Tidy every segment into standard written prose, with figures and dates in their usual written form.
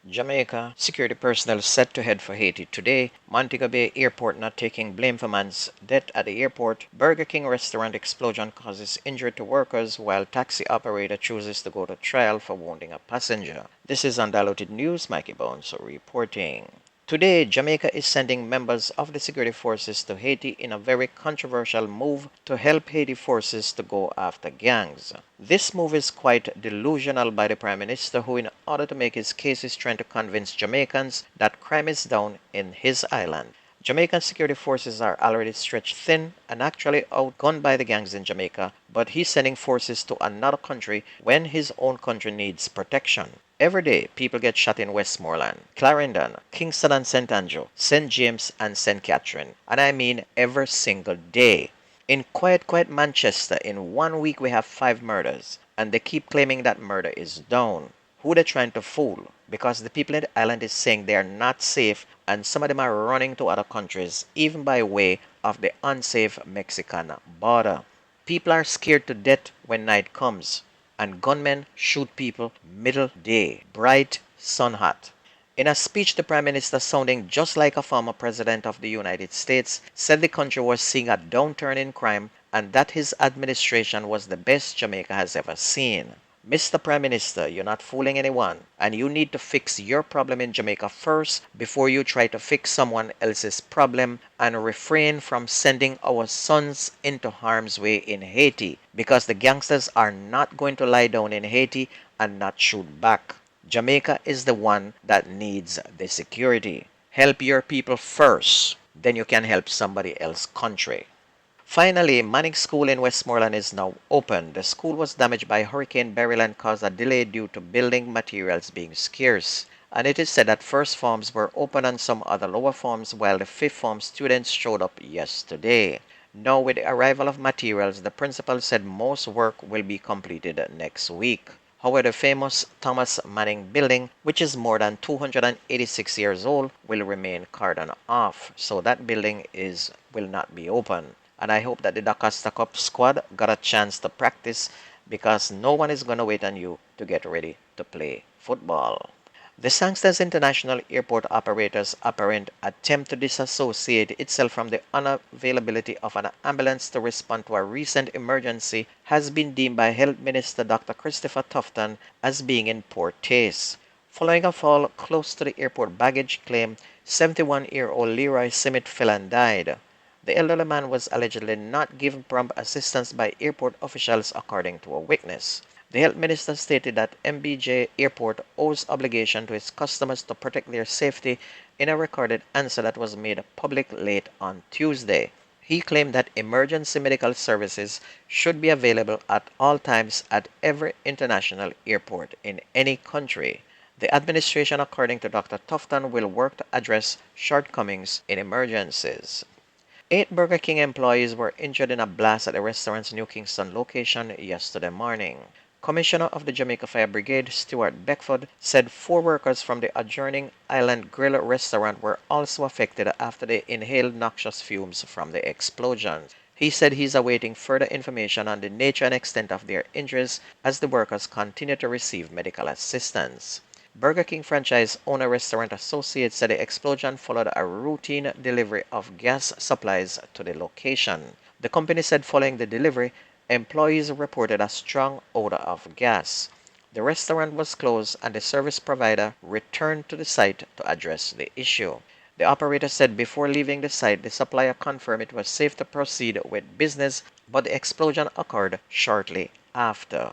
Jamaica Security personnel set to head for Haiti today. Montego Bay Airport not taking blame for man's death at the airport. Burger King restaurant explosion causes injury to workers while taxi operator chooses to go to trial for wounding a passenger. This is Undiluted News. Mikey Bones reporting. Today, Jamaica is sending members of the security forces to Haiti in a very controversial move to help Haiti forces to go after gangs. This move is quite delusional by the Prime Minister who, in order to make his case, is trying to convince Jamaicans that crime is down in his island. Jamaican security forces are already stretched thin and actually outgunned by the gangs in Jamaica, but he's sending forces to another country when his own country needs protection. Every day, people get shot in Westmoreland, Clarendon, Kingston and St. Andrew, St. James and St. Catherine. And I mean every single day. In quiet Manchester, in 1 week we have 5 murders. And they keep claiming that murder is down. Who they trying to fool? Because the people in the island is saying they are not safe and some of them are running to other countries, even by way of the unsafe Mexican border. People are scared to death when night comes and gunmen shoot people middle day, bright, sun hot. In a speech, the Prime Minister, sounding just like a former President of the United States, said the country was seeing a downturn in crime and that his administration was the best Jamaica has ever seen. Mr. Prime Minister, you're not fooling anyone, and you need to fix your problem in Jamaica first before you try to fix someone else's problem, and refrain from sending our sons into harm's way in Haiti, because the gangsters are not going to lie down in Haiti and not shoot back. Jamaica is the one that needs the security. Help your people first, then you can help somebody else's country. Finally, Manning School in Westmoreland is now open. The school was damaged by Hurricane Beryl and caused a delay due to building materials being scarce. And it is said that first forms were open and some other lower forms, while the fifth form students showed up yesterday. Now, with the arrival of materials, the principal said most work will be completed next week. However, the famous Thomas Manning building, which is more than 286 years old, will remain cordoned off. So that building will not be open. And I hope that the D'Acosta Cup squad got a chance to practice because no one is going to wait on you to get ready to play football. The Sangsters International Airport operator's apparent attempt to disassociate itself from the unavailability of an ambulance to respond to a recent emergency has been deemed by Health Minister Dr. Christopher Tufton as being in poor taste. Following a fall close to the airport baggage claim, 71-year-old Leroy Simit fell and died. The elderly man was allegedly not given prompt assistance by airport officials, according to a witness. The health minister stated that MBJ Airport owes obligation to its customers to protect their safety in a recorded answer that was made public late on Tuesday. He claimed that emergency medical services should be available at all times at every international airport in any country. The administration, according to Dr. Tufton, will work to address shortcomings in emergencies. 8 Burger King employees were injured in a blast at the restaurant's New Kingston location yesterday morning. Commissioner of the Jamaica Fire Brigade, Stuart Beckford, said 4 workers from the adjoining Island Grill restaurant were also affected after they inhaled noxious fumes from the explosion. He said he's awaiting further information on the nature and extent of their injuries as the workers continue to receive medical assistance. Burger King franchise owner Restaurant Associates said the explosion followed a routine delivery of gas supplies to the location. The company said following the delivery, employees reported a strong odor of gas. The restaurant was closed and the service provider returned to the site to address the issue. The operator said before leaving the site, the supplier confirmed it was safe to proceed with business, but the explosion occurred shortly after.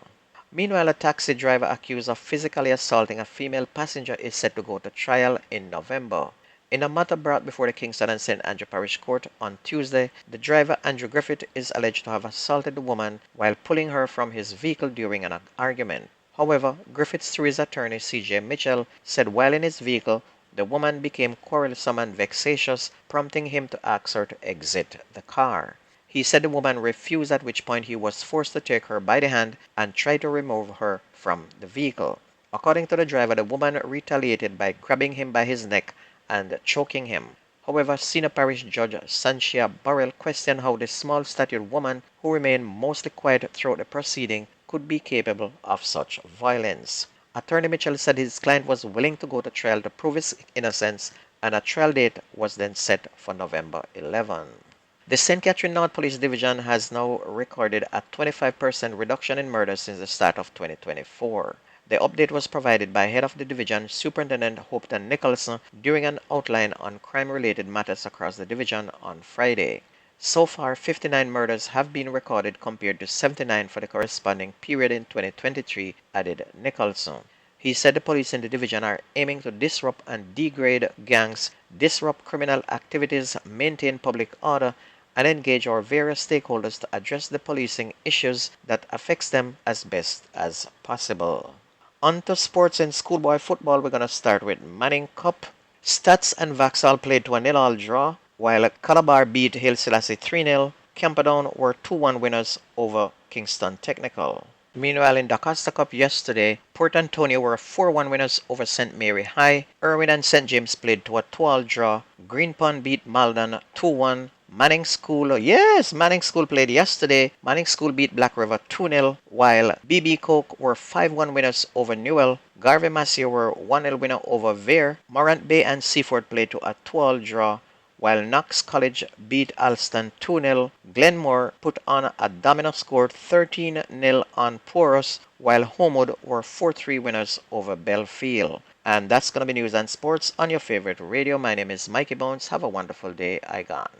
Meanwhile, a taxi driver accused of physically assaulting a female passenger is set to go to trial in November. In a matter brought before the Kingston and St. Andrew Parish Court on Tuesday, the driver Andrew Griffith is alleged to have assaulted the woman while pulling her from his vehicle during an argument. However, Griffith, through his attorney C.J. Mitchell, said while in his vehicle, the woman became quarrelsome and vexatious, prompting him to ask her to exit the car. He said the woman refused, at which point he was forced to take her by the hand and try to remove her from the vehicle. According to the driver, the woman retaliated by grabbing him by his neck and choking him. However, Senior Parish Judge Sanchia Burrell questioned how the small-statured woman, who remained mostly quiet throughout the proceeding, could be capable of such violence. Attorney Mitchell said his client was willing to go to trial to prove his innocence, and a trial date was then set for November 11. The St. Catherine North Police Division has now recorded a 25% reduction in murders since the start of 2024. The update was provided by Head of the Division, Superintendent Hopeton Nicholson, during an outline on crime-related matters across the division on Friday. So far, 59 murders have been recorded compared to 79 for the corresponding period in 2023, added Nicholson. He said the police in the division are aiming to disrupt and degrade gangs, disrupt criminal activities, maintain public order, and engage our various stakeholders to address the policing issues that affects them as best as possible. On to sports and schoolboy football, we're going to start with Manning Cup. Stats and Vauxhall played to a 0-0 draw, while Calabar beat Haile Selassie 3-0. Camperdown were 2-1 winners over Kingston Technical. Meanwhile, in the Costa Cup yesterday, Port Antonio were 4-1 winners over St. Mary High. Irwin and St. James played to a 2-2 draw. Greenpond beat Malden 2-1. Manning School, yes, Manning School played yesterday. Manning School beat Black River 2-0, while BB Coke were 5-1 winners over Newell. Garvey Massey were 1-0 winner over Vere. Morant Bay and Seaford played to a 2-2 draw, while Knox College beat Alston 2-0. Glenmore put on a domino score 13-0 on Porus, while Homewood were 4-3 winners over Belfield. And that's going to be news and sports on your favorite radio. My name is Mikey Bones. Have a wonderful day. I gone.